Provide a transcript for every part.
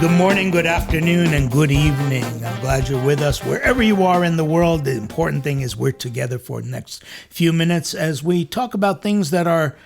Good morning, good afternoon, and good evening. I'm glad you're with us wherever you are in the world. The important thing is we're together for the next few minutes as we talk about things that are,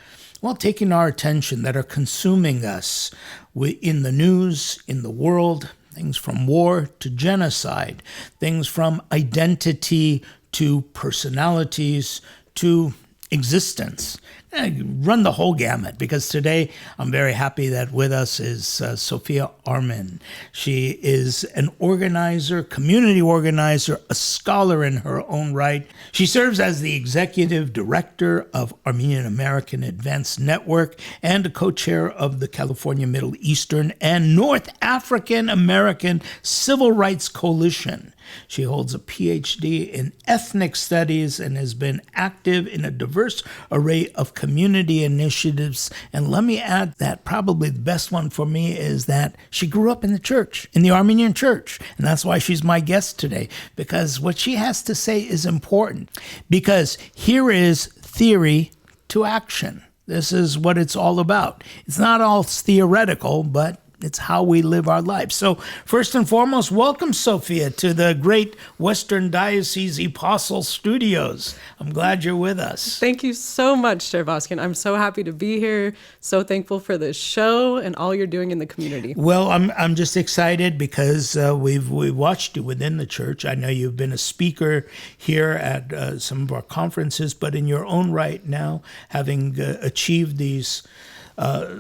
taking our attention, that are consuming us in the news, in the world, things from war to genocide, things from identity to personalities to existence. Run the whole gamut, because today I'm very happy that with us is Sophia Armen. She is an organizer, community organizer, a scholar in her own right. She serves as the executive director of Armenian-American Advanced Network and a co-chair of the California Middle Eastern and North African American Civil Rights Coalition. She holds a Ph.D. in ethnic studies and has been active in a diverse array of community initiatives. And let me add that probably the best one for me is that she grew up in the church, in the Armenian church. And that's why she's my guest today, because what she has to say is important. Because here is theory to action. This is what it's all about. It's not all theoretical, but it's how we live our lives. So first and foremost, welcome, Sophia, to the great Western Diocese Apostle Studios. I'm glad you're with us. Thank you so much, Sir Vazken. I'm so happy to be here. So thankful for this show and all you're doing in the community. Well, I'm just excited because we've watched you within the church. I know you've been a speaker here at some of our conferences, but in your own right now, having achieved these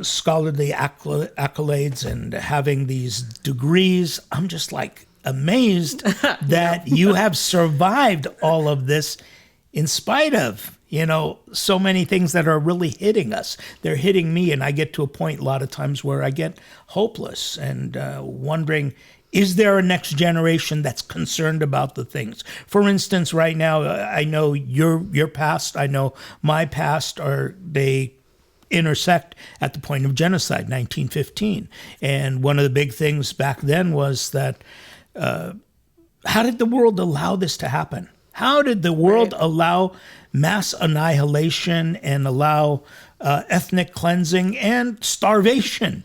scholarly accolades and having these degrees, I'm just like amazed that you have survived all of this in spite of, so many things that are really hitting us. They're hitting me, and I get to a point a lot of times where I get hopeless and wondering, is there a next generation that's concerned about the things? For instance, right now, I know your past, I know my past, they intersect at the point of genocide, 1915. And one of the big things back then was that, how did the world allow this to happen? How did the world allow mass annihilation and allow ethnic cleansing and starvation?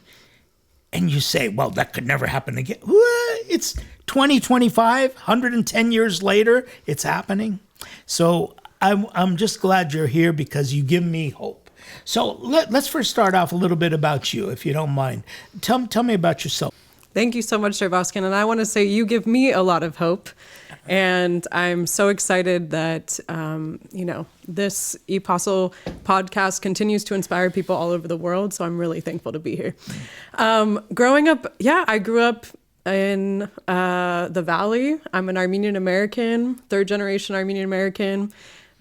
And you say, well, that could never happen again. It's 2025, 110 years later, it's happening. So I'm just glad you're here because you give me hope. So let's first start off a little bit about you, if you don't mind. Tell me about yourself. Thank you so much, Sir Vazken. And I want to say you give me a lot of hope. And I'm so excited that, this Apostle podcast continues to inspire people all over the world. So I'm really thankful to be here. Growing up, I grew up in the Valley. I'm an Armenian-American, third generation Armenian-American.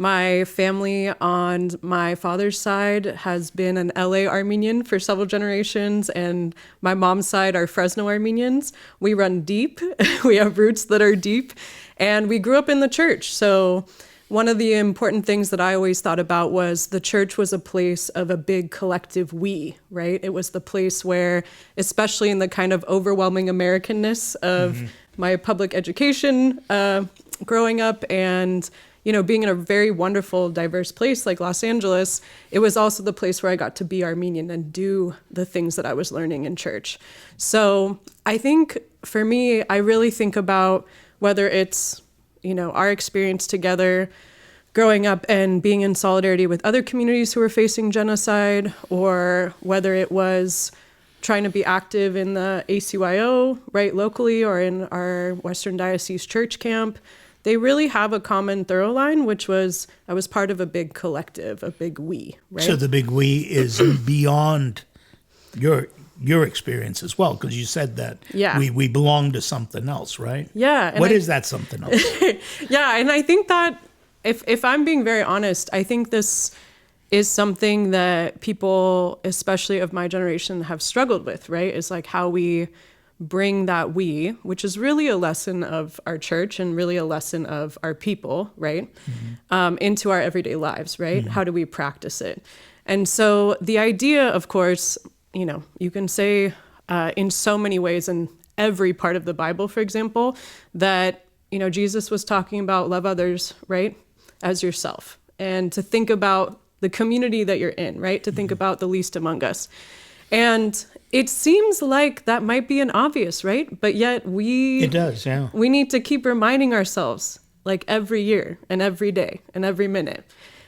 My family on my father's side has been an LA Armenian for several generations, and my mom's side are Fresno Armenians. We run deep. We have roots that are deep, and we grew up in the church. So one of the important things that I always thought about was the church was a place of a big collective we, right? It was the place where, especially in the kind of overwhelming Americanness of my public education growing up and being in a very wonderful, diverse place like Los Angeles, it was also the place where I got to be Armenian and do the things that I was learning in church. So I think for me, I really think about whether it's, our experience together growing up and being in solidarity with other communities who were facing genocide, or whether it was trying to be active in the ACYO, right, locally, or in our Western Diocese church camp. They really have a common through line, which was I was part of a big collective, a big we, right? So the big we is beyond your experience as well, because you said that we belong to something else, right? Yeah. What is that something else? Yeah, and I think that if I'm being very honest, I think this is something that people, especially of my generation, have struggled with, right? Is like how we bring that we, which is really a lesson of our church and really a lesson of our people, right? Into our everyday lives, right? How do we practice it? And so the idea, of course, you can say in so many ways in every part of the Bible, for example, that, Jesus was talking about love others, right? As yourself. And to think about the community that you're in, right? To think about the least among us. And it seems like that might be an obvious, right? But yet It does, yeah. we need to keep reminding ourselves, like every year and every day and every minute.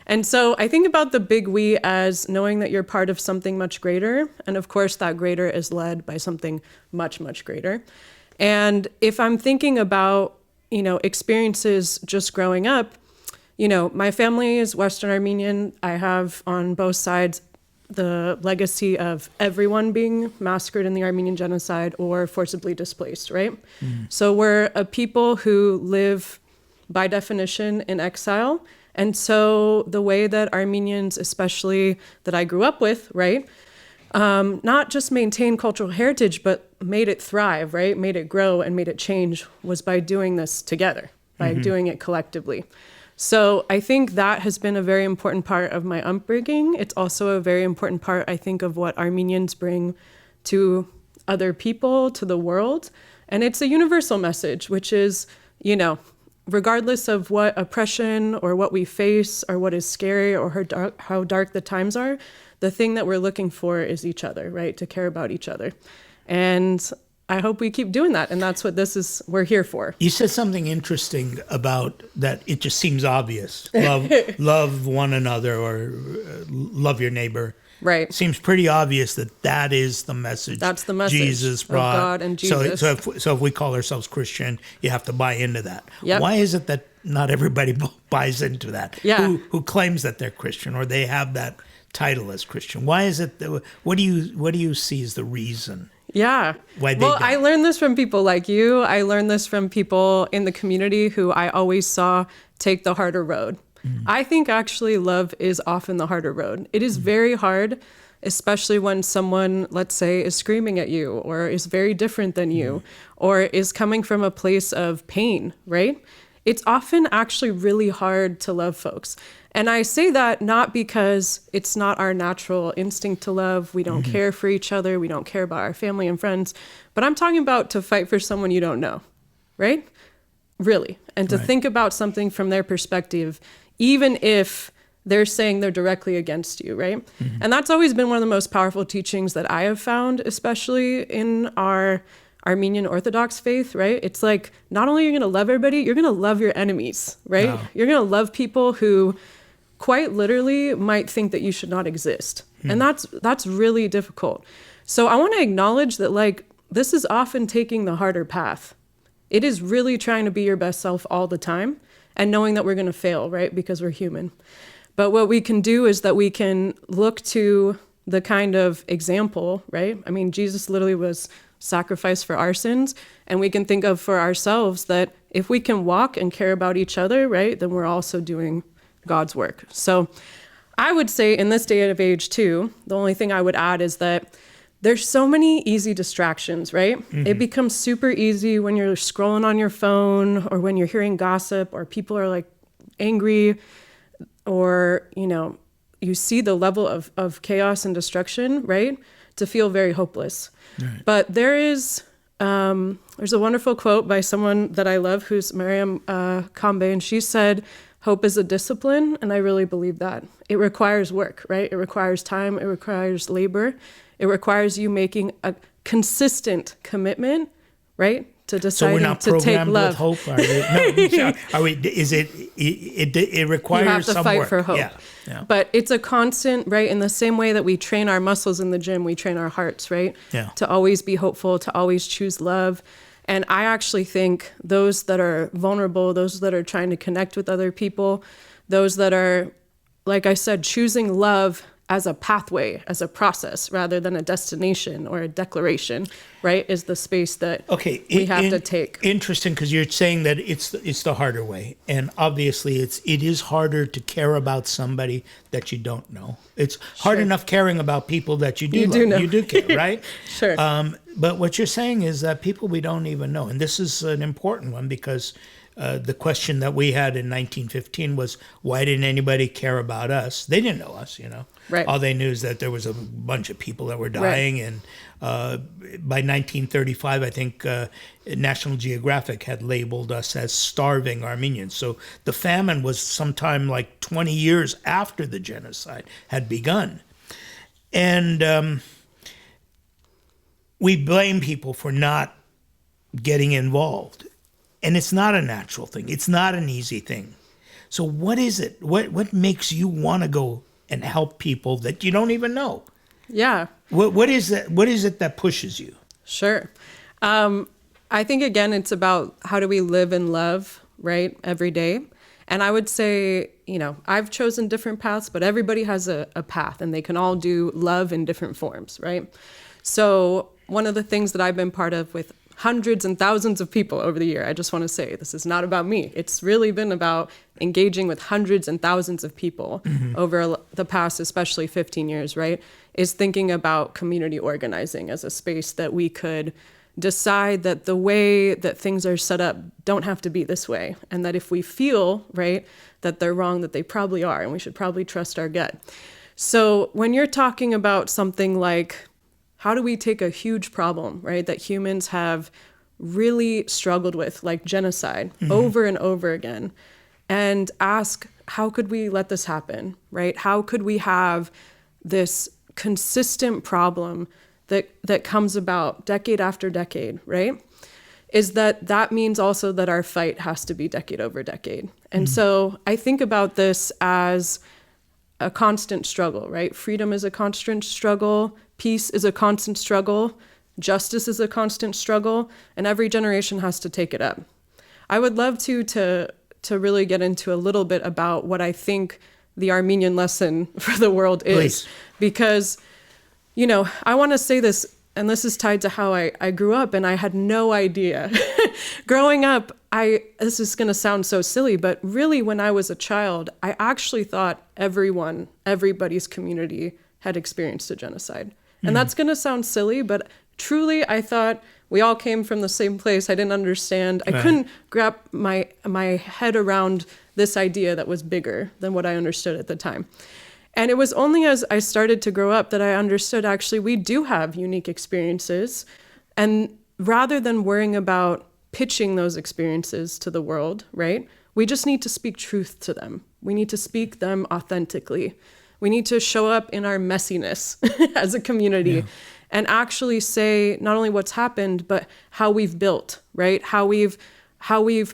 And so I think about the big we as knowing that you're part of something much greater. And of course, that greater is led by something much, much greater. And if I'm thinking about, experiences just growing up, my family is Western Armenian. I have on both sides the legacy of everyone being massacred in the Armenian genocide or forcibly displaced, right? So we're a people who live, by definition, in exile. And so the way that Armenians, especially that I grew up with, right, not just maintain cultural heritage, but made it thrive, right, made it grow and made it change, was by doing this together, by doing it collectively. So I think that has been a very important part of my upbringing. It's also a very important part, I think, of what Armenians bring to other people, to the world. And it's a universal message, which is, regardless of what oppression or what we face or what is scary or how dark the times are, the thing that we're looking for is each other, right? To care about each other. And I hope we keep doing that. And that's what we're here for. You said something interesting about that. It just seems obvious. Love one another, or love your neighbor. Right. It seems pretty obvious that is the message. That's the message Jesus brought. of God and Jesus. So if we call ourselves Christian, you have to buy into that. Yep. Why is it that not everybody buys into that? Yeah. Who claims that they're Christian or they have that title as Christian? Why is it what do you see as the reason? Yeah. Well, I learned this from people like you. I learned this from people in the community who I always saw take the harder road. I think actually love is often the harder road. It is very hard, especially when someone, let's say, is screaming at you or is very different than you or is coming from a place of pain, right? It's often actually really hard to love folks. And I say that not because it's not our natural instinct to love. We don't care for each other. We don't care about our family and friends. But I'm talking about to fight for someone you don't know, right? Really. And to think about something from their perspective, even if they're saying they're directly against you, right? And that's always been one of the most powerful teachings that I have found, especially in our Armenian Orthodox faith, right? It's like, not only are you going to love everybody, you're going to love your enemies, right? Wow. You're going to love people who quite literally might think that you should not exist. And that's really difficult. So I want to acknowledge that, like, this is often taking the harder path. It is really trying to be your best self all the time and knowing that we're going to fail, right? Because we're human. But what we can do is that we can look to the kind of example, right? I mean, Jesus literally was sacrificed for our sins, and we can think of for ourselves that if we can walk and care about each other, right, then we're also doing God's work. So I would say in this day of age too, the only thing I would add is that there's so many easy distractions, right? It becomes super easy when you're scrolling on your phone or when you're hearing gossip or people are like angry or, you see the level of chaos and destruction, right? To feel very hopeless. Right. But there's a wonderful quote by someone that I love who's Miriam Kambe, and she said, hope is a discipline, and I really believe that. It requires work, right? It requires time, it requires labor. It requires you making a consistent commitment, right? To deciding so we're not to take love. With hope, are we? No, are we? Is it? It requires you have to some fight work. for hope. Yeah. But it's a constant, right? In the same way that we train our muscles in the gym, we train our hearts, right? Yeah. To always be hopeful, to always choose love. And I actually think those that are vulnerable, those that are trying to connect with other people, those that are, like I said, choosing love as a pathway, as a process, rather than a destination or a declaration, right, is the space that we have to take. Interesting, because you're saying that it's the harder way, and obviously it is harder to care about somebody that you don't know. It's hard enough caring about people that you do know. You do care, right? Sure. But what you're saying is that people we don't even know, and this is an important one because the question that we had in 1915 was, why didn't anybody care about us? They didn't know us, Right. All they knew is that there was a bunch of people that were dying. Right. And by 1935, I think National Geographic had labeled us as starving Armenians. So the famine was sometime like 20 years after the genocide had begun. And we blame people for not getting involved. And it's not a natural thing. It's not an easy thing. So what is it? What makes you want to go and help people that you don't even know? Yeah. What is that? What is it that pushes you? Sure. I think, again, it's about how do we live and love, right, every day. And I would say, I've chosen different paths, but everybody has a path, and they can all do love in different forms, right? So one of the things that I've been part of with hundreds and thousands of people over the year, I just want to say, this is not about me. It's really been about engaging with hundreds and thousands of people over the past, especially 15 years, right, is thinking about community organizing as a space that we could decide that the way that things are set up don't have to be this way. And that if we feel, right, that they're wrong, that they probably are, and we should probably trust our gut. So when you're talking about something like, how do we take a huge problem, right, that humans have really struggled with, like genocide, over and over again, and ask, how could we let this happen, right? How could we have this consistent problem that comes about decade after decade, right? Is that means also that our fight has to be decade over decade. And so I think about this as a constant struggle, right? Freedom is a constant struggle. Peace is a constant struggle. Justice is a constant struggle. And every generation has to take it up. I would love to really get into a little bit about what I think the Armenian lesson for the world is. Please. Because I want to say this, and this is tied to how I grew up, and I had no idea. Growing up, this is going to sound so silly, but really when I was a child, I actually thought everybody's community had experienced a genocide. And that's going to sound silly, but truly I thought we all came from the same place. I didn't understand. I couldn't grab my head around this idea that was bigger than what I understood at the time. And it was only as I started to grow up that I understood, actually, we do have unique experiences. And rather than worrying about pitching those experiences to the world, right, we just need to speak truth to them. We need to speak them authentically. We need to show up in our messiness as a community and actually say not only what's happened, but how we've built, right? How we've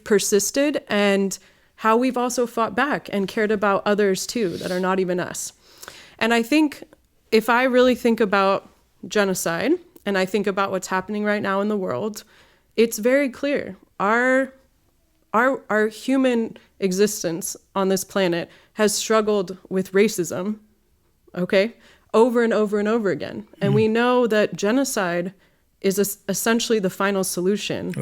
persisted, and how we've also fought back and cared about others too that are not even us. And I think if I really think about genocide and I think about what's happening right now in the world, it's very clear. Our human existence on this planet has struggled with racism, okay, over and over and over again. And we know that genocide is essentially the final solution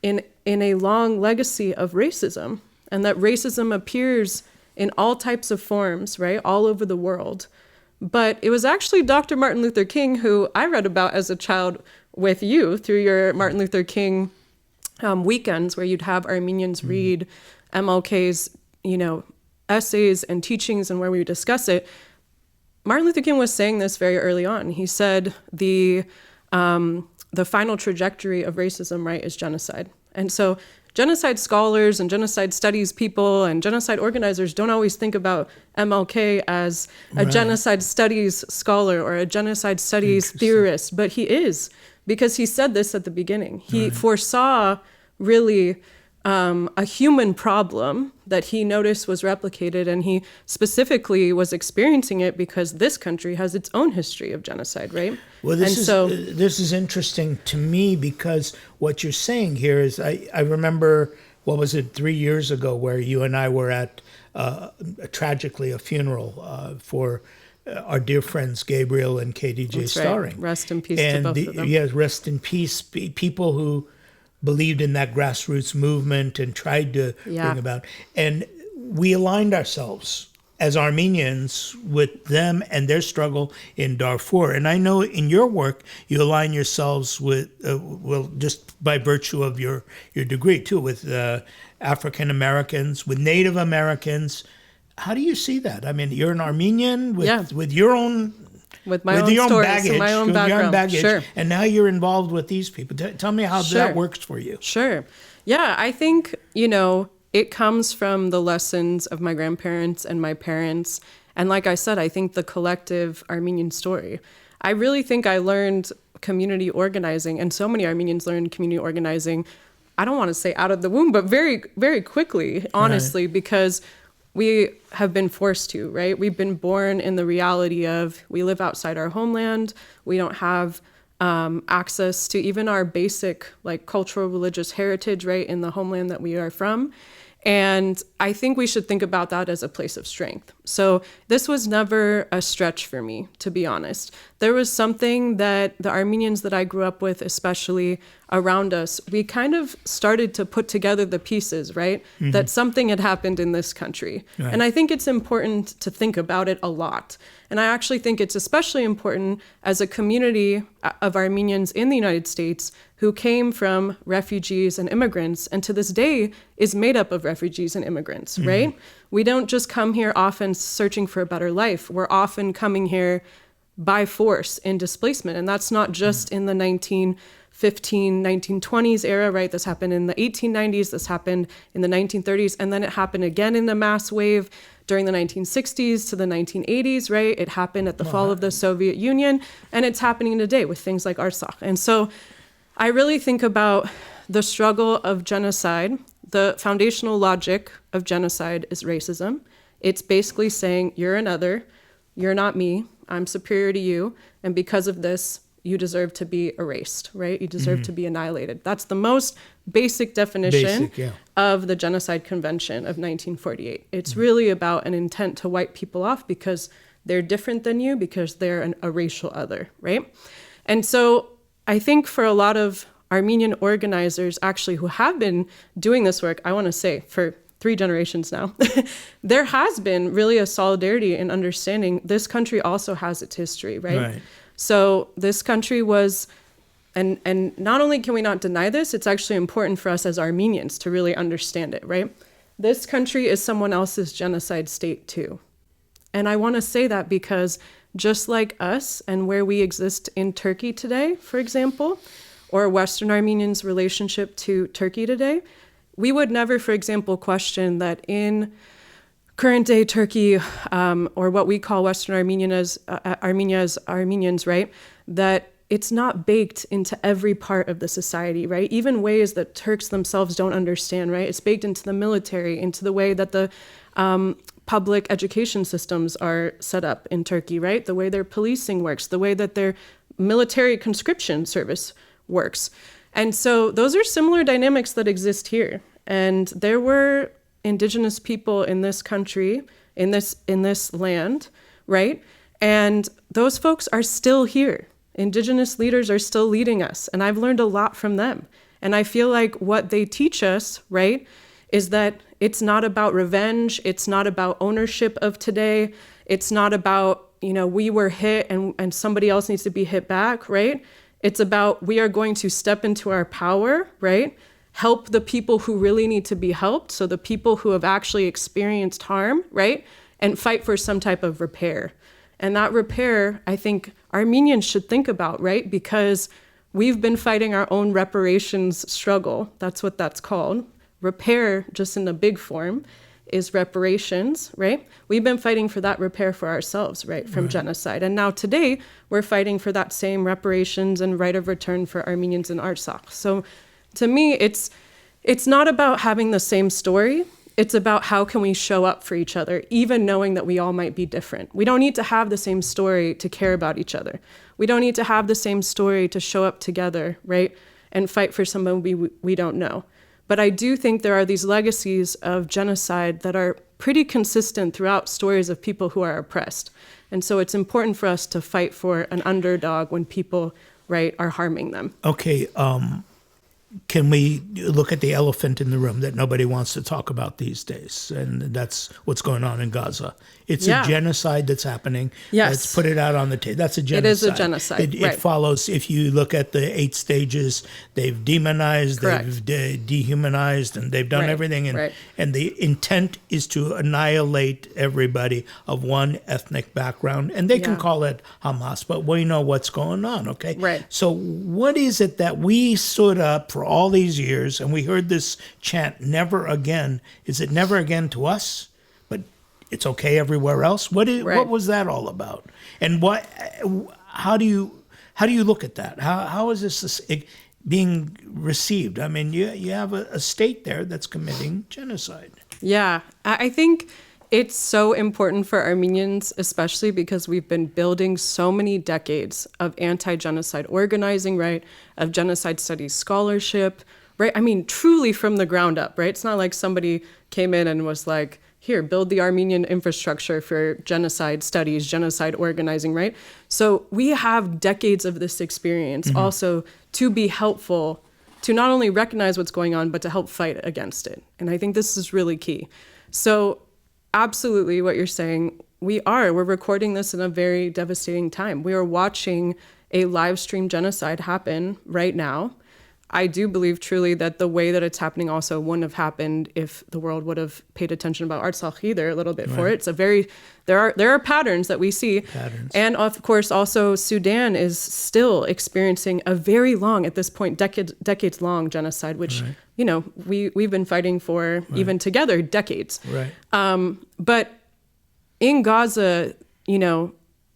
in a long legacy of racism. And that racism appears in all types of forms, right, all over the world. But it was actually Dr. Martin Luther King, who I read about as a child with you through your Martin Luther King weekends, where you'd have Armenians read MLK's, essays and teachings, and where we would discuss it. Martin Luther King was saying this very early on. He said the final trajectory of racism, right, is genocide. And so genocide scholars and genocide studies people and genocide organizers don't always think about MLK as a genocide studies scholar or a genocide studies theorist, but he is, because he said this at the beginning. He foresaw really a human problem that he noticed was replicated, and he specifically was experiencing it because this country has its own history of genocide, right? Well, this is interesting to me, because what you're saying here is, I remember, 3 years ago, where you and I were at tragically a funeral for our dear friends Gabriel and KDJ Starring. Right. Rest in peace to both of them. Yes, rest in peace. People who believed in that grassroots movement and tried to bring about. And we aligned ourselves as Armenians with them and their struggle in Darfur. And I know in your work, you align yourselves with, just by virtue of your degree too, with African Americans, with Native Americans. How do you see that? I mean, you're an Armenian with your own... With my own stories baggage, and my own background. Sure. And now you're involved with these people. Tell me how that works for you. Sure. Yeah, I think, it comes from the lessons of my grandparents and my parents. And like I said, I think the collective Armenian story. I really think I learned community organizing, and so many Armenians learned community organizing, I don't want to say out of the womb, but very, very quickly, honestly, because we have been forced to, right? We've been born in the reality of we live outside our homeland. We don't have access to even our basic like cultural religious heritage, right, in the homeland that we are from. And I think we should think about that as a place of strength. So this was never a stretch for me, to be honest. There was something that the Armenians that I grew up with, especially around us, we kind of started to put together the pieces, right? Mm-hmm. That something had happened in this country. Right. And I think it's important to think about it a lot. And I actually think it's especially important as a community of Armenians in the United States who came from refugees and immigrants, and to this day is made up of refugees and immigrants, mm-hmm. right? We don't just come here often searching for a better life. We're often coming here by force in displacement. And that's not just mm-hmm. in the 1915, 1920s era, right? This happened in the 1890s, this happened in the 1930s, and then it happened again in a mass wave during the 1960s to the 1980s, right? It happened at the fall of the Soviet Union, and it's happening today with things like Artsakh. And so I really think about the struggle of genocide. The foundational logic of genocide is racism. It's basically saying, you're another, you're not me, I'm superior to you, and because of this, you deserve to be erased, right? You deserve mm-hmm. to be annihilated. That's the most basic definition of the Genocide Convention of 1948. It's mm-hmm. really about an intent to wipe people off because they're different than you, because they're a racial other, right? And so I think for a lot of Armenian organizers actually who have been doing this work, I want to say for 3 generations now, there has been really a solidarity in understanding this country also has its history, right? So this country was, and not only can we not deny this, it's actually important for us as Armenians to really understand it, right? This country is someone else's genocide state too. And I want to say that because just like us and where we exist in Turkey today, for example, or Western Armenians' relationship to Turkey today, we would never, for example, question that in current day Turkey, or what we call Western Armenia as Armenians, right, that it's not baked into every part of the society, right? Even ways that Turks themselves don't understand, right? It's baked into the military, into the way that the public education systems are set up in Turkey, right? The way their policing works, the way that their military conscription service works. And so those are similar dynamics that exist here. And there were indigenous people in this country, in this land, right? And those folks are still here. Indigenous leaders are still leading us. And I've learned a lot from them. And I feel like what they teach us, right, is that it's not about revenge. It's not about ownership of today. It's not about, we were hit and somebody else needs to be hit back, right? It's about we are going to step into our power, right? Help the people who really need to be helped. So the people who have actually experienced harm, right? And fight for some type of repair. And that repair, I think Armenians should think about, right? Because we've been fighting our own reparations struggle. That's what that's called. Repair, just in the big form, is reparations, right? We've been fighting for that repair for ourselves, right, from genocide. And now today, we're fighting for that same reparations and right of return for Armenians in Artsakh. So to me, it's not about having the same story. It's about how can we show up for each other, even knowing that we all might be different. We don't need to have the same story to care about each other. We don't need to have the same story to show up together, right, and fight for someone we don't know. But I do think there are these legacies of genocide that are pretty consistent throughout stories of people who are oppressed. And so it's important for us to fight for an underdog when people, right, are harming them. Okay, can we look at the elephant in the room that nobody wants to talk about these days? And that's what's going on in Gaza. It's a genocide that's happening. Yes. Let's put it out on the table. That's a genocide. It is a genocide, It follows, if you look at the 8 stages, they've demonized, Correct. they've dehumanized, and they've done everything. And the intent is to annihilate everybody of one ethnic background. And they can call it Hamas, but we know what's going on, okay? Right. So what is it that we stood up for all these years, and we heard this chant, never again? Is it never again to us, but it's okay everywhere else? What was that all about? And how do How do you look at that? How is this being received? I mean, you have a state there that's committing genocide. Yeah, I think it's so important for Armenians, especially because we've been building so many decades of anti-genocide organizing, right? Of genocide studies scholarship, right? I mean, truly from the ground up, right? It's not like somebody came in and was like, here, build the Armenian infrastructure for genocide studies, genocide organizing, right? So we have decades of this experience also to be helpful to not only recognize what's going on, but to help fight against it. And I think this is really key. So absolutely what you're saying, we're recording this in a very devastating time. We are watching a live stream genocide happen right now. I do believe truly that the way that it's happening also wouldn't have happened if the world would have paid attention about Artsakh either a little bit for it. It's there are patterns that we see. And of course also Sudan is still experiencing a very long, at this point, decades long genocide, which, you know, we've been fighting for even together decades. But in Gaza, you know,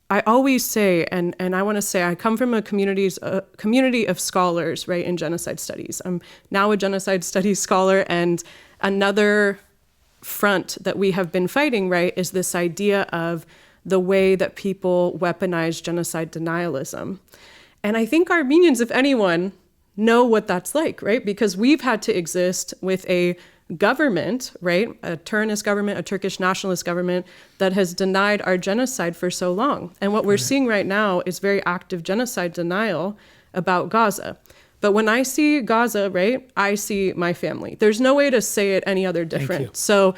I always say, and I want to say, I come from a community of scholars, right, in genocide studies. I'm now a genocide studies scholar, and another front that we have been fighting, right, is this idea of the way that people weaponize genocide denialism. And I think Armenians, if anyone, know what that's like, right? Because we've had to exist with a government, right, a Turnus government, a Turkish nationalist government that has denied our genocide for so long. And what we're seeing right now is very active genocide denial about Gaza. But when I see Gaza, right, I see my family. There's no way to say it any other different. So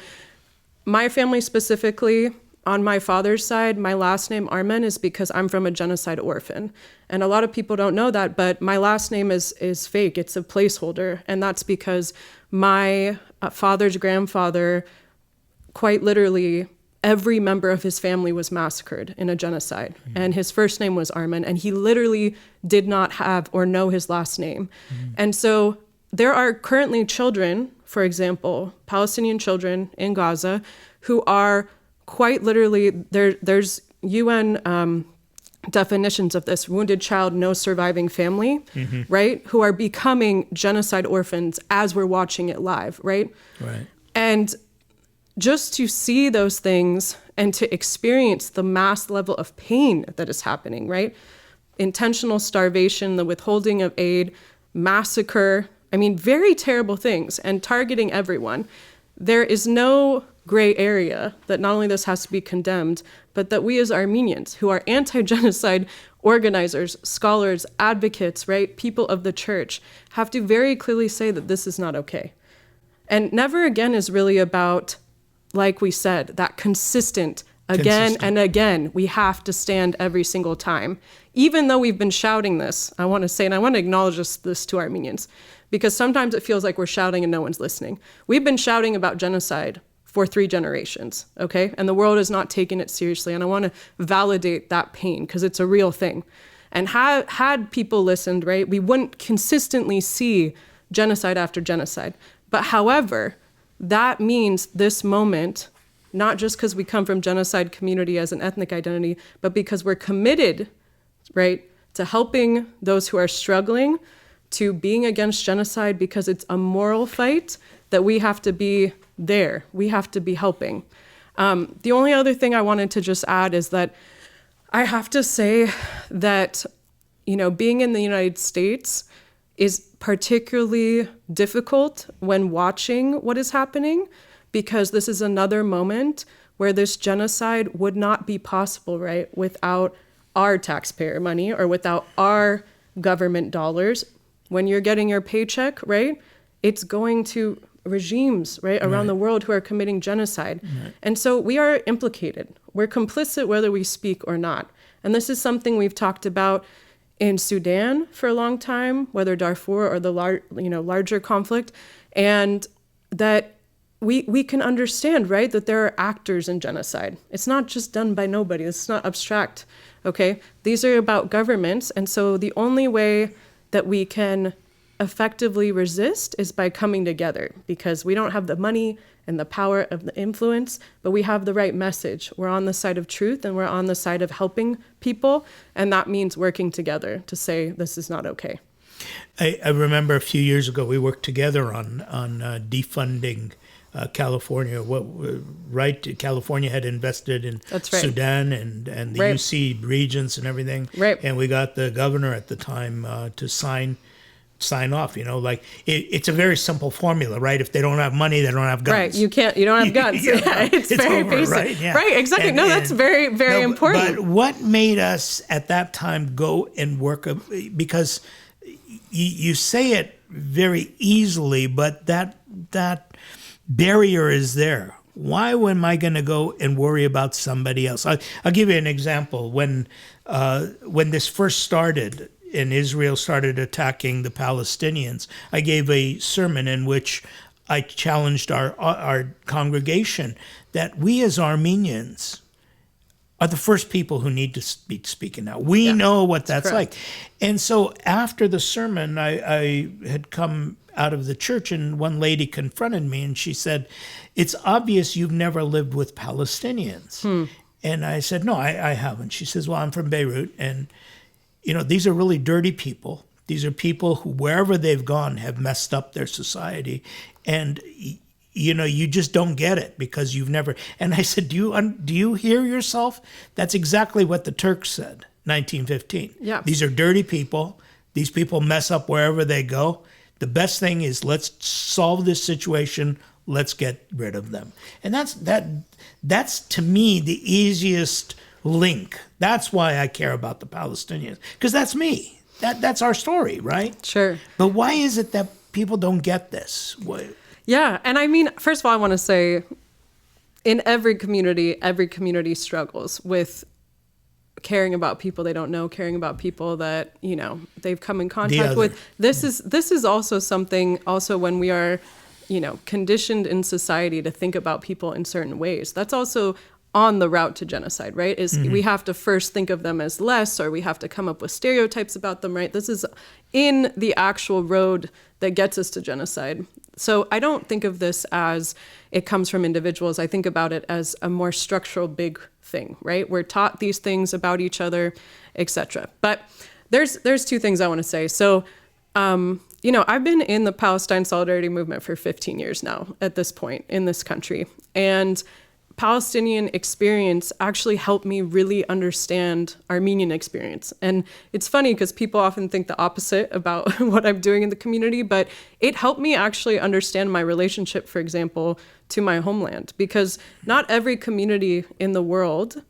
my family specifically, on my father's side, my last name Armen is because I'm from a genocide orphan. And a lot of people don't know that, but my last name is fake. It's a placeholder. And that's because my father's grandfather, quite literally, every member of his family was massacred in a genocide. And his first name was Armen, and he literally did not have or know his last name. And so there are currently children, for example, Palestinian children in Gaza, who are quite literally, there's UN definitions of this, wounded child, no surviving family, right? Who are becoming genocide orphans as we're watching it live, right? And just to see those things and to experience the mass level of pain that is happening, right? Intentional starvation, the withholding of aid, massacre, I mean, very terrible things, and targeting everyone. There is no gray area that not only this has to be condemned, but that we as Armenians, who are anti-genocide organizers, scholars, advocates, right, people of the church, have to very clearly say that this is not okay. And never again is really about, like we said, that consistent and again, we have to stand every single time. Even though we've been shouting this, I want to say, and I want to acknowledge this to Armenians, because sometimes it feels like we're shouting and no one's listening. We've been shouting about genocide for 3 generations, okay? And the world is not taking it seriously. And I want to validate that pain because it's a real thing. And had people listened, right, we wouldn't consistently see genocide after genocide. But however, that means this moment, not just because we come from genocide community as an ethnic identity, but because we're committed, right, to helping those who are struggling, to being against genocide, because it's a moral fight that we have to be there. We have to be helping. The only other thing I wanted to just add is that I have to say that, you know, being in the United States is particularly difficult when watching what is happening, because this is another moment where this genocide would not be possible, right, without our taxpayer money or without our government dollars. When you're getting your paycheck, right, it's going to regimes, right, around the world who are committing genocide. And so we are implicated. We're complicit whether we speak or not. And this is something we've talked about in Sudan for a long time, whether Darfur or the larger conflict, and that we can understand, right, that there are actors in genocide. It's not just done by nobody. It's not abstract, okay? These are about governments, and so the only way that we can effectively resist is by coming together, because we don't have the money and the power of the influence, but we have the right message. We're on the side of truth, and we're on the side of helping people, and that means working together to say this is not okay. I remember a few years ago we worked together on defunding California. California had invested in Sudan and the UC regents and everything, and we got the governor at the time to sign off. It's a very simple formula, right? If they don't have money, they don't have guns. Right, you don't have guns. It's very over, basic. Right, yeah. Right, exactly. That's very, very important. But what made us at that time go and work, because you say it very easily, but that barrier is there. Why am I going to go and worry about somebody else? I'll give you an example. When this first started and Israel started attacking the Palestinians, I gave a sermon in which I challenged our congregation that we as Armenians are the first people who need to be speaking out. We know what that's like. And so after the sermon, I had come out of the church, and one lady confronted me, and she said, "It's obvious you've never lived with Palestinians." And I said, "No, I haven't." She says, "Well, I'm from Beirut, and these are really dirty people. These are people who, wherever they've gone, have messed up their society. And you just don't get it because you've never." And I said, do you hear yourself? That's exactly what the Turks said, 1915. Yeah. These are dirty people. These people mess up wherever they go. The best thing is, let's solve this situation. Let's get rid of them. And that's to me the easiest link. That's why I care about the Palestinians, because that's me. That's our story, right? Sure. But why is it that people don't get this? Yeah, and I mean, first of all, I want to say, in every community struggles with caring about people they don't know, caring about people that they've come in contact with. This is also something. Also, when we are, conditioned in society to think about people in certain ways, that's also on the route to genocide, right? We have to first think of them as less, or we have to come up with stereotypes about them, right? This is in the actual road that gets us to genocide. So I don't think of this as it comes from individuals. I think about it as a more structural big thing, right? We're taught these things about each other, etc. But there's two things I want to say. So, I've been in the Palestine Solidarity Movement for 15 years now at this point in this country. And Palestinian experience actually helped me really understand Armenian experience. And it's funny because people often think the opposite about what I'm doing in the community, but it helped me actually understand my relationship, for example, to my homeland, because not every community in the world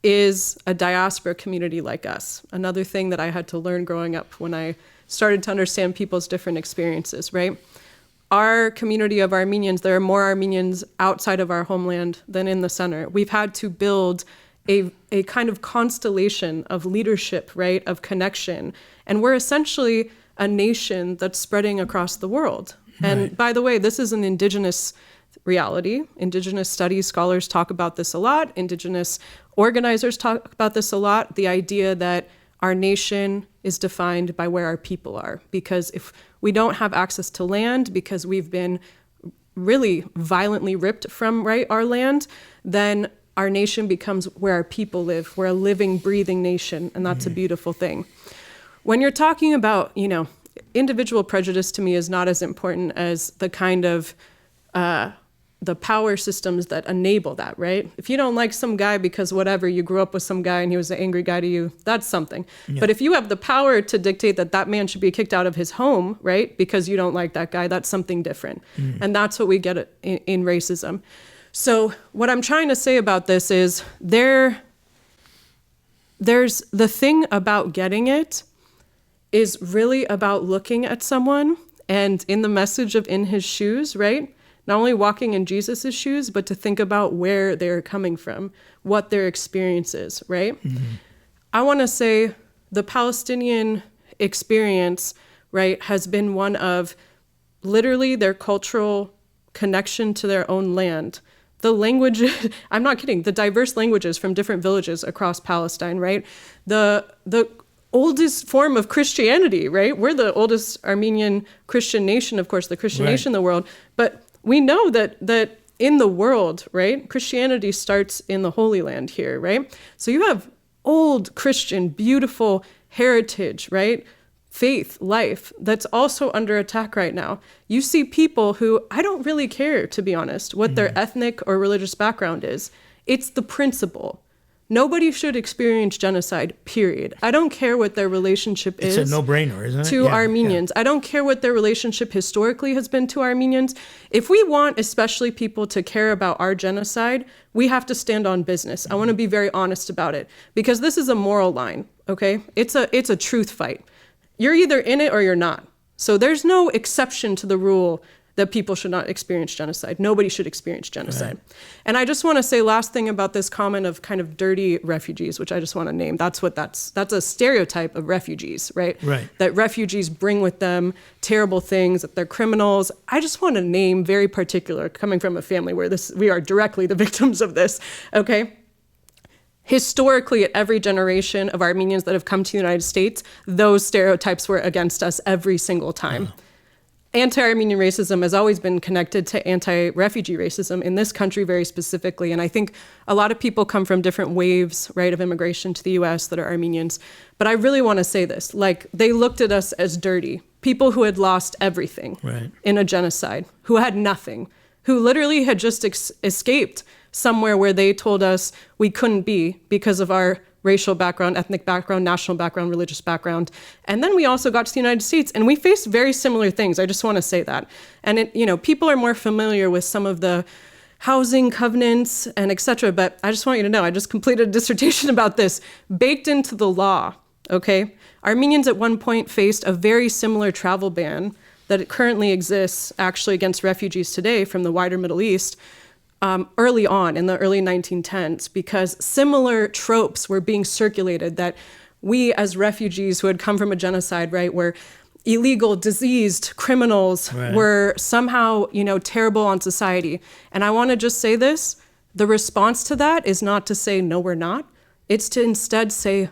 is a diaspora community like us. Another thing that I had to learn growing up when I started to understand people's different experiences, right? Our community of Armenians, there are more Armenians outside of our homeland than in the center. We've had to build a kind of constellation of leadership, right, of connection. And we're essentially a nation that's spreading across the world. Right. And by the way, this is an indigenous reality. Indigenous studies scholars talk about this a lot. Indigenous organizers talk about this a lot. The idea that our nation is defined by where our people are. Because if we don't have access to land because we've been really violently ripped from our land, then our nation becomes where our people live. We're a living, breathing nation, and that's a beautiful thing. When you're talking about, individual prejudice to me is not as important as the kind of the power systems that enable that, right? If you don't like some guy because whatever, you grew up with some guy and he was an angry guy to you, that's something. Yeah. But if you have the power to dictate that man should be kicked out of his home, right, because you don't like that guy, that's something different. And that's what we get in racism. So what I'm trying to say about this is there's the thing about getting it is really about looking at someone and in the message of In His Shoes, right? Not only walking in Jesus's shoes, but to think about where they're coming from, what their experience is, right? I want to say the Palestinian experience, right, has been one of literally their cultural connection to their own land. The language, I'm not kidding, the diverse languages from different villages across Palestine, right? The oldest form of Christianity, right? We're the oldest Armenian Christian nation, of course, the Christian nation in the world. But we know that in the world, right, Christianity starts in the Holy Land here, right? So you have old Christian, beautiful heritage, right? Faith, life, that's also under attack right now. You see people who, I don't really care, to be honest, what their ethnic or religious background is. It's the principle. Nobody should experience genocide, period. I don't care what their relationship is. It's a no-brainer, isn't it? To Armenians. I don't care what their relationship historically has been to Armenians. If we want, especially people, to care about our genocide, we have to stand on business. I want to be very honest about it, because this is a moral line, okay? It's a truth fight. You're either in it or you're not. So there's no exception to the rule that people should not experience genocide. Nobody should experience genocide. Right. And I just want to say last thing about this comment of kind of dirty refugees, which I just want to name. That's a stereotype of refugees, right? Right. That refugees bring with them terrible things, that they're criminals. I just want to name very particular, coming from a family where we are directly the victims of this, okay? Historically, at every generation of Armenians that have come to the United States, those stereotypes were against us every single time. Oh. Anti-Armenian racism has always been connected to anti-refugee racism in this country very specifically. And I think a lot of people come from different waves, right, of immigration to the US that are Armenians. But I really want to say this, like, they looked at us as dirty, people who had lost everything in a genocide, who had nothing, who literally had just escaped somewhere where they told us we couldn't be because of our racial background, ethnic background, national background, religious background. And then we also got to the United States and we faced very similar things. I just want to say that. And people are more familiar with some of the housing covenants and et cetera, but I just want you to know, I just completed a dissertation about this, baked into the law, okay? Armenians at one point faced a very similar travel ban that currently exists actually against refugees today from the wider Middle East, early on in the early 1910s, because similar tropes were being circulated that we as refugees who had come from a genocide, right, were illegal, diseased criminals, were somehow, terrible on society. And I want to just say this, the response to that is not to say, no, we're not. It's to instead say,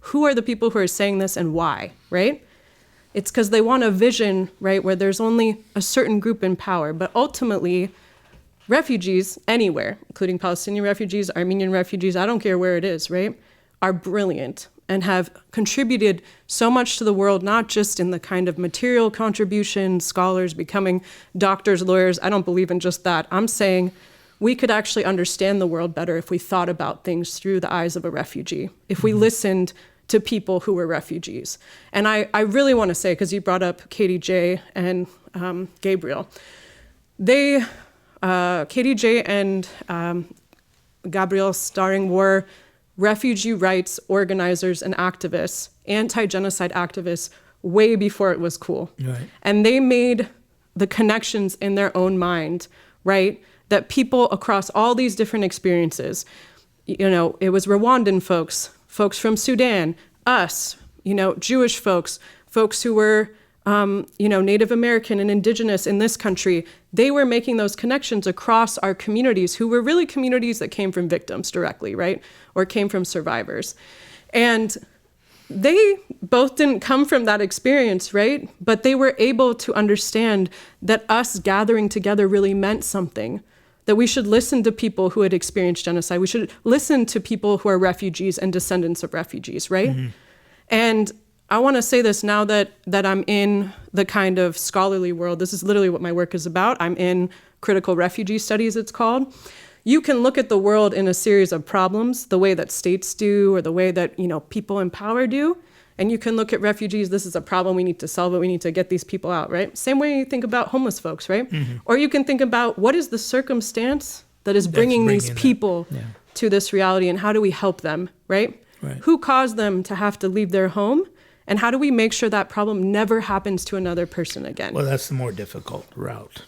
who are the people who are saying this and why, right? It's because they want a vision, right, where there's only a certain group in power, but ultimately, refugees anywhere, including Palestinian refugees, Armenian refugees, I don't care where it is, right, are brilliant and have contributed so much to the world, not just in the kind of material contribution, scholars becoming doctors, lawyers. I don't believe in just that. I'm saying we could actually understand the world better if we thought about things through the eyes of a refugee, if we listened to people who were refugees. And I really want to say, because you brought up KDJ and Gabriel, KDJ and Gabriel Starring were refugee rights organizers and activists, anti-genocide activists, way before it was cool. Right. And they made the connections in their own mind, right? That people across all these different experiences, it was Rwandan folks from Sudan, us, Jewish folks who were Native American and indigenous in this country, they were making those connections across our communities who were really communities that came from victims directly, right? Or came from survivors. And they both didn't come from that experience, right? But they were able to understand that us gathering together really meant something, that we should listen to people who had experienced genocide. We should listen to people who are refugees and descendants of refugees, right? Mm-hmm. And I want to say this now that I'm in the kind of scholarly world. This is literally what my work is about. I'm in critical refugee studies, it's called. You can look at the world in a series of problems, the way that states do, or the way that, people in power do. And you can look at refugees, this is a problem, we need to solve it, we need to get these people out, right? Same way you think about homeless folks, right? Mm-hmm. Or you can think about what is the circumstance that is bringing these people to this reality, and how do we help them, right? Who caused them to have to leave their home? And how do we make sure that problem never happens to another person again? Well, that's the more difficult route.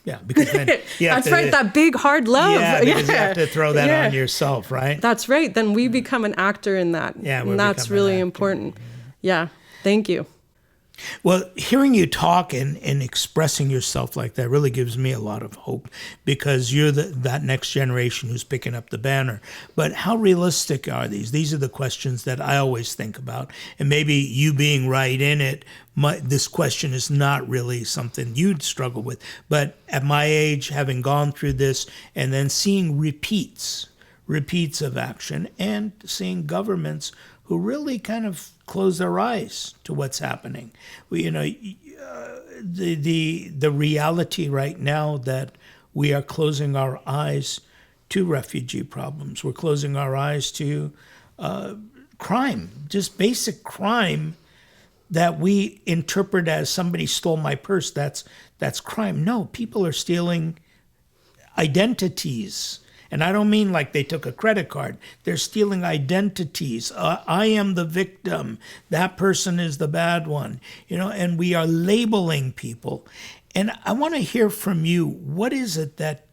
Yeah, because then you have that's right, that big hard love. Yeah, because you have to throw that on yourself, right? That's right. Then we become an actor in that. Yeah, and that's really important. Yeah, thank you. Well, hearing you talk and expressing yourself like that really gives me a lot of hope, because you're that next generation who's picking up the banner. But how realistic are these? These are the questions that I always think about. And maybe you being right in it, this question is not really something you'd struggle with. But at my age, having gone through this and then seeing repeats of action, and seeing governments who really kind of close their eyes to what's happening. The reality right now that we are closing our eyes to refugee problems. We're closing our eyes to crime, just basic crime that we interpret as somebody stole my purse. That's crime. No, people are stealing identities. And I don't mean like they took a credit card. They're stealing identities. I am the victim. That person is the bad one. And we are labeling people. And I want to hear from you. What is it that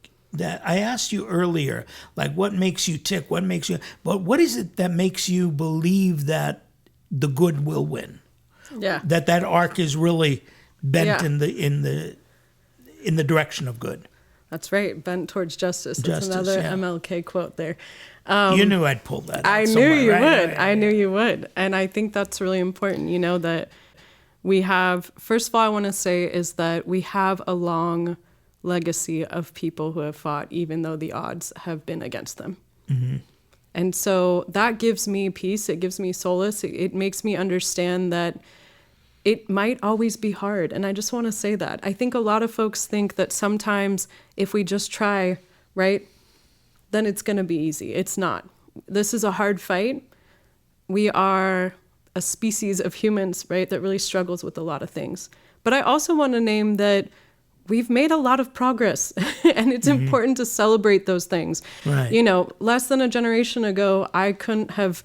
I asked you earlier, like what makes you tick? But what is it that makes you believe that the good will win? Yeah. That arc is really bent in the direction of good. That's right. Bent towards justice. That's another MLK quote there. You knew I'd pull that out. I knew you would. I knew you would. And I think that's really important, that we have, first of all, I want to say is that we have a long legacy of people who have fought, even though the odds have been against them. Mm-hmm. And so that gives me peace. It gives me solace. It makes me understand that it might always be hard. And I just want to say that. I think a lot of folks think that sometimes if we just try, right, then it's going to be easy. It's not. This is a hard fight. We are a species of humans, right, that really struggles with a lot of things. But I also want to name that we've made a lot of progress, and it's important to celebrate those things. Right. Less than a generation ago, I couldn't have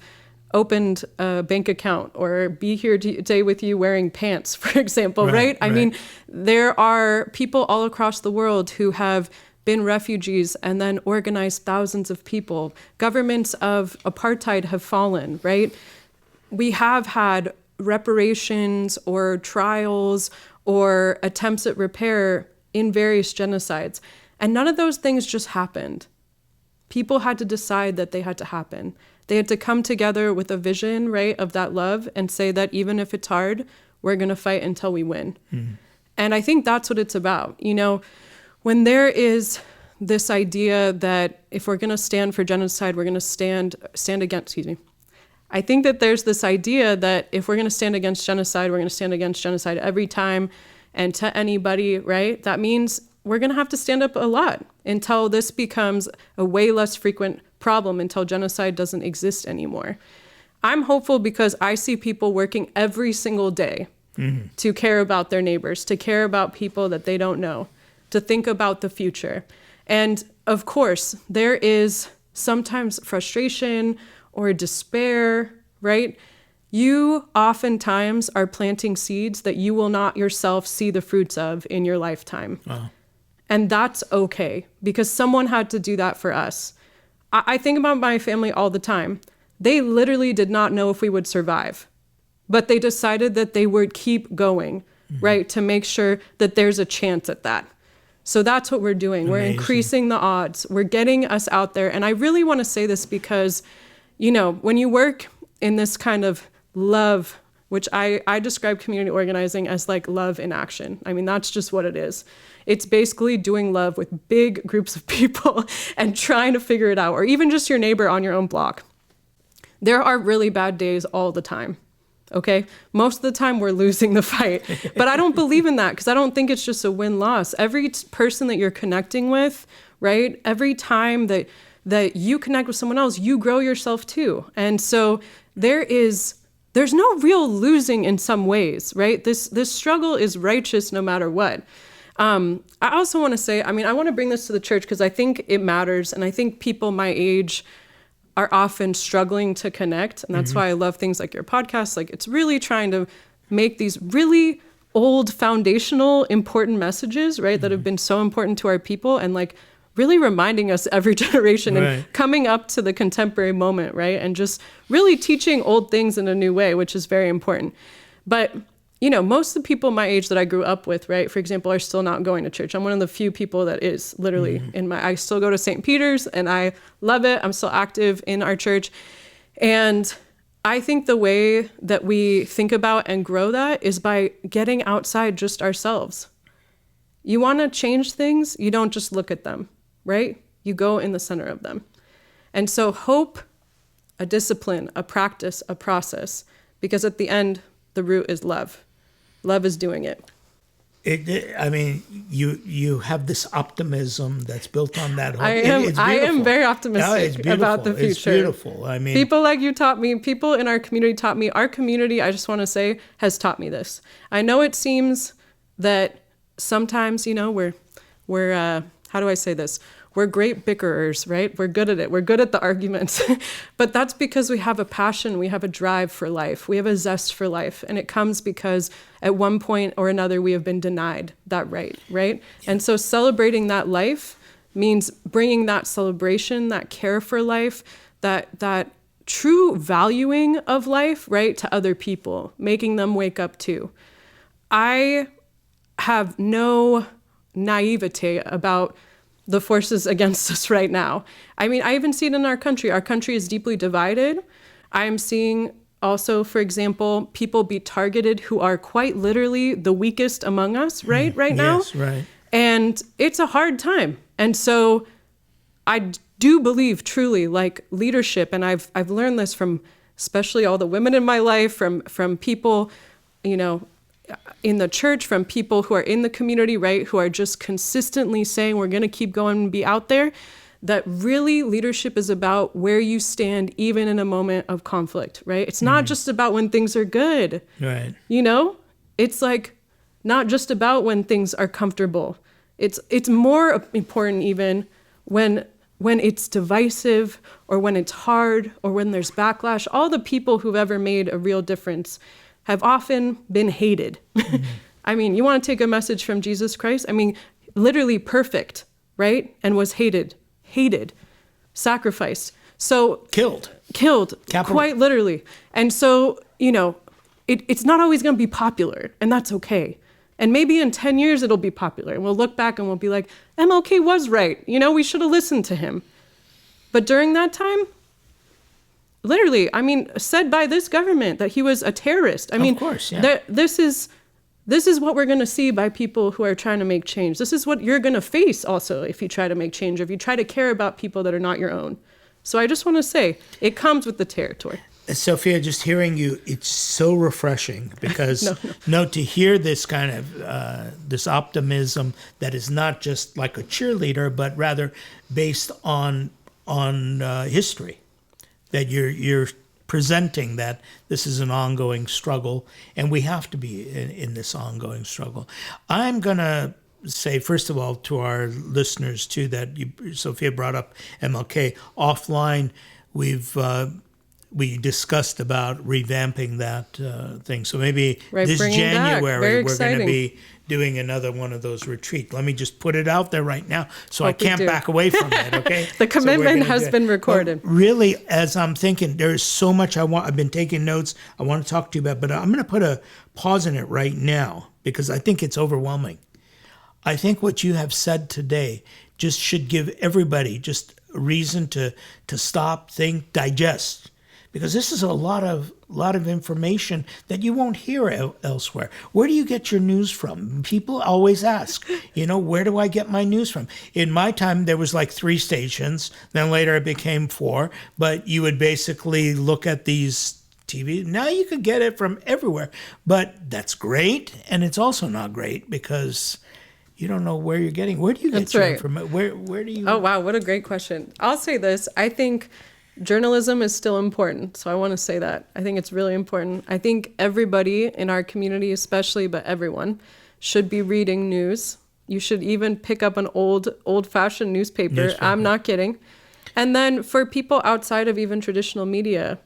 opened a bank account or be here today with you wearing pants, for example, right? I mean, there are people all across the world who have been refugees and then organized thousands of people. Governments of apartheid have fallen, right? We have had reparations or trials or attempts at repair in various genocides. And none of those things just happened. People had to decide that they had to happen. They had to come together with a vision, right, of that love and say that even if it's hard, we're going to fight until we win. Mm. And I think that's what it's about. When there is this idea that if we're going to stand for genocide, we're going to stand against, I think that there's this idea that if we're going to stand against genocide, we're going to stand against genocide every time and to anybody, right? That means we're going to have to stand up a lot until this becomes a way less frequent problem, until genocide doesn't exist anymore. I'm hopeful because I see people working every single day to care about their neighbors, to care about people that they don't know, to think about the future. And of course, there is sometimes frustration or despair, right? You oftentimes are planting seeds that you will not yourself see the fruits of in your lifetime. Wow. And that's okay, because someone had to do that for us. I think about my family all the time. They literally did not know if we would survive, but they decided that they would keep going, right, to make sure that there's a chance at that. So that's what we're doing. Amazing. We're increasing the odds. We're getting us out there. And I really want to say this because, when you work in this kind of love, which I describe community organizing as like love in action. I mean, that's just what it is. It's basically doing love with big groups of people and trying to figure it out, or even just your neighbor on your own block. There are really bad days all the time, okay? Most of the time we're losing the fight, but I don't believe in that because I don't think it's just a win-loss. Every person that you're connecting with, right? Every time that you connect with someone else, you grow yourself too. And so there's no real losing in some ways, right? This struggle is righteous no matter what. I also want to say, I want to bring this to the church because I think it matters. And I think people my age are often struggling to connect. And that's why I love things like your podcast. Like, it's really trying to make these really old foundational important messages, right, that have been so important to our people, and like really reminding us every generation and coming up to the contemporary moment, right? And just really teaching old things in a new way, which is very important. But most of the people my age that I grew up with, right, for example, are still not going to church. I'm one of the few people that is literally I still go to St. Peter's and I love it. I'm still active in our church. And I think the way that we think about and grow that is by getting outside just ourselves. You want to change things, you don't just look at them, right? You go in the center of them. And so hope, a discipline, a practice, a process, because at the end, the root is love. Love is doing it. You have this optimism that's built on that hope. I am very optimistic about the future. It's beautiful. People like you taught me, people in our community, our community, I just want to say, has taught me this. I know it seems that sometimes, we're how do I say this? We're great bickerers, right? We're good at it. We're good at the arguments. But that's because we have a passion, we have a drive for life, we have a zest for life. And it comes because at one point or another, we have been denied that right? Yeah. And so celebrating that life means bringing that celebration, that care for life, that true valuing of life, right, to other people, making them wake up too. I have no naivete about the forces against us right now. I even see it in our country. Our country is deeply divided. I'm seeing also, for example, people be targeted who are quite literally the weakest among us, right now. Yes, right. And it's a hard time. And so I do believe truly, like, leadership, and I've learned this from especially all the women in my life, from people, in the church, from people who are in the community, right, who are just consistently saying we're going to keep going and be out there, that really leadership is about where you stand even in a moment of conflict, right? It's not just about when things are good. Right. It's like not just about when things are comfortable. It's more important even when it's divisive or when it's hard or when there's backlash. All the people who've ever made a real difference have often been hated. You want to take a message from Jesus Christ? Literally perfect, right? And was hated, sacrificed. So killed, Capital. Quite literally. And so, it's not always going to be popular, and that's okay. And maybe in 10 years it'll be popular, and we'll look back and we'll be like, MLK was right. We should have listened to him. But during that time, literally, said by this government that he was a terrorist. Of course, yeah. This is what we're going to see by people who are trying to make change. This is what you're going to face also if you try to make change, or if you try to care about people that are not your own. So I just want to say, it comes with the territory. Sophia, just hearing you, it's so refreshing because to hear this kind of this optimism that is not just like a cheerleader, but rather based on history. That you're presenting that this is an ongoing struggle, and we have to be in this ongoing struggle. I'm going to say, first of all, to our listeners, too, that Sophia brought up MLK. Offline, we discussed about revamping that thing. So maybe this January, we're going to be doing another one of those retreats. Let me just put it out there right now so I can't back away from it, okay? The commitment has been recorded. But really, as I'm thinking, there's so much I've been taking notes I want to talk to you about, but I'm going to put a pause in it right now because I think it's overwhelming. I think what you have said today just should give everybody just a reason to stop, think, digest. Because this is a lot of information that you won't hear elsewhere. Where do you get your news from? People always ask, where do I get my news from? In my time, there was like 3 stations. Then later it became 4. But you would basically look at these TV. Now you could get it from everywhere. But that's great. And it's also not great because you don't know where you're getting. Where do you get your information? Where do you? Oh, wow. What a great question. I'll say this. I think journalism is still important. So I want to say that. I think it's really important. I think everybody in our community, especially, but everyone, should be reading news. You should even pick up an old-fashioned newspaper. I'm not kidding. And then for people outside of even traditional media,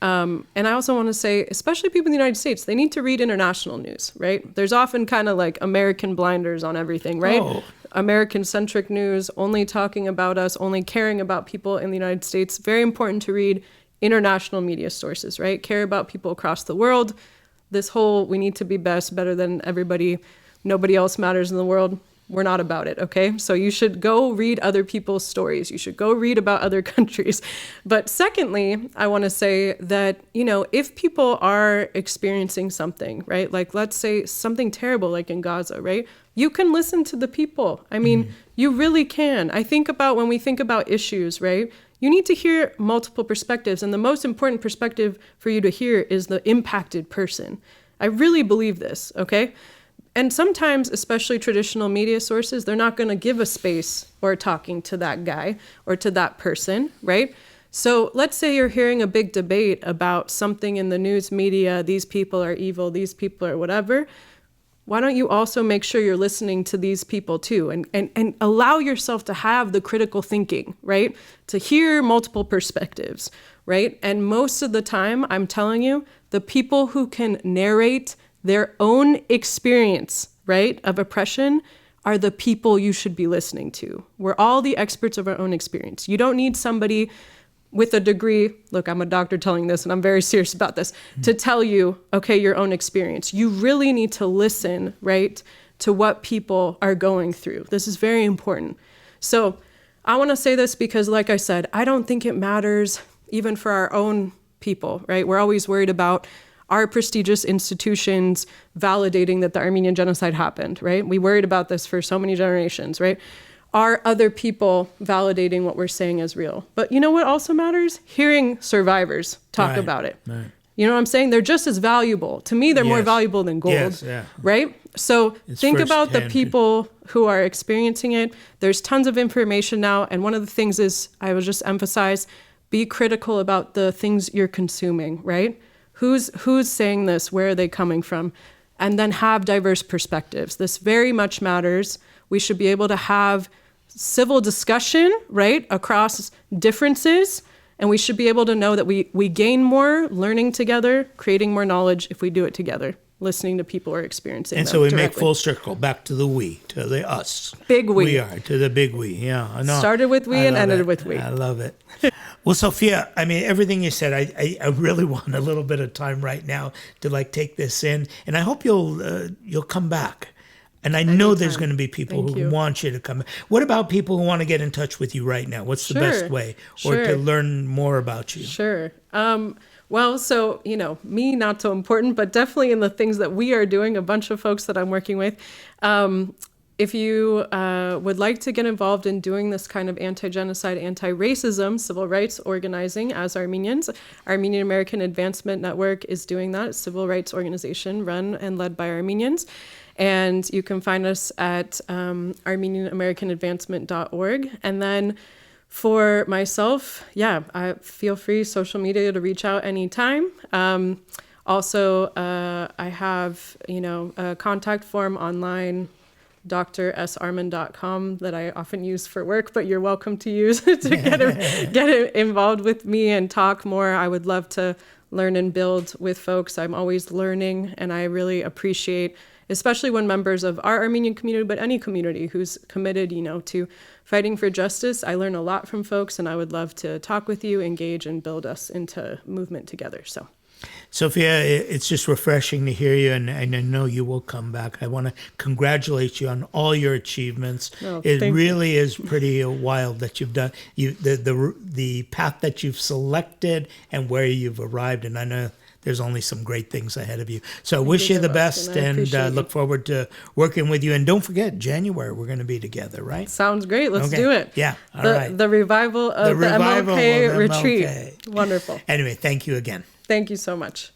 and I also want to say, especially people in the United States, they need to read international news, right? There's often kind of like American blinders on everything, right? Oh. American-centric news, only talking about us, only caring about people in the United States. Very important to read international media sources, right? Care about people across the world. This whole, we need to be best, better than everybody, nobody else matters in the world. We're not about it, okay? So you should go read other people's stories. You should go read about other countries. But secondly, I want to say that, if people are experiencing something, right? Like, let's say something terrible, like in Gaza, right? You can listen to the people. I mean, you really can. I think about when we think about issues, right? You need to hear multiple perspectives. And the most important perspective for you to hear is the impacted person. I really believe this, okay? And sometimes, especially traditional media sources, they're not going to give a space or talking to that guy or to that person, right? So let's say you're hearing a big debate about something in the news media, these people are evil, these people are whatever. Why don't you also make sure you're listening to these people too, and allow yourself to have the critical thinking, right? To hear multiple perspectives, right? And most of the time, I'm telling you, the people who can narrate their own experience, right, of oppression are the people you should be listening to. We're all the experts of our own experience. You don't need somebody with a degree, look, I'm a doctor telling this, and I'm very serious about this, to tell you, okay, your own experience. You really need to listen, right, to what people are going through. This is very important. So I want to say this because, like I said, I don't think it matters even for our own people, right? We're always worried about our prestigious institutions validating that the Armenian genocide happened, right? We worried about this for so many generations, right? Are other people validating what we're saying is real? But you know what also matters? Hearing survivors talk about it. Right. You know what I'm saying? They're just as valuable. To me, they're more valuable than gold, right? So think about the people who are experiencing it. There's tons of information now. And one of the things is, I will just emphasize, be critical about the things you're consuming, right? Who's saying this? Where are they coming from? And then have diverse perspectives. This very much matters. We should be able to have civil discussion, right, across differences. And we should be able to know that we gain more learning together, creating more knowledge if we do it together, listening to people who are experiencing and them so we directly. make full circle back to the we, to the us. Big we. We are, to the big we, yeah. I know. Started with we and ended with we. I love it. Well, Sophia, I mean, everything you said, I really want a little bit of time right now to take this in. And I hope you'll come back. And I know there's going to be people who want you to come. What about people who want to get in touch with you right now? What's the best way? Or to learn more about you? Sure. Well, so, me, not so important, but definitely in the things that we are doing, a bunch of folks that I'm working with. If you would like to get involved in doing this kind of anti-genocide, anti-racism, civil rights organizing as Armenians, Armenian-American Advancement Network is doing that. It's a civil rights organization run and led by Armenians. And you can find us at Armenian-American-Advancement.org. And then for myself, I feel free, social media, to reach out anytime. Also, I have, a contact form online, drsarmen.com, that I often use for work, but you're welcome to use to get involved with me and talk more. I would love to learn and build with folks. I'm always learning, and I really appreciate, especially when members of our Armenian community, but any community who's committed, to fighting for justice. I learn a lot from folks, and I would love to talk with you, engage, and build us into movement together. So, Sophia, it's just refreshing to hear you, and I know you will come back. I want to congratulate you on all your achievements. It really is pretty wild that you've done the path that you've selected and where you've arrived, and I know there's only some great things ahead of you. So I wish you the best, and look forward to working with you. And don't forget, January, we're going to be together, right? Sounds great. Let's do it. Yeah, all right. The revival of the MLK retreat. MLK. Wonderful. Anyway, thank you again. Thank you so much.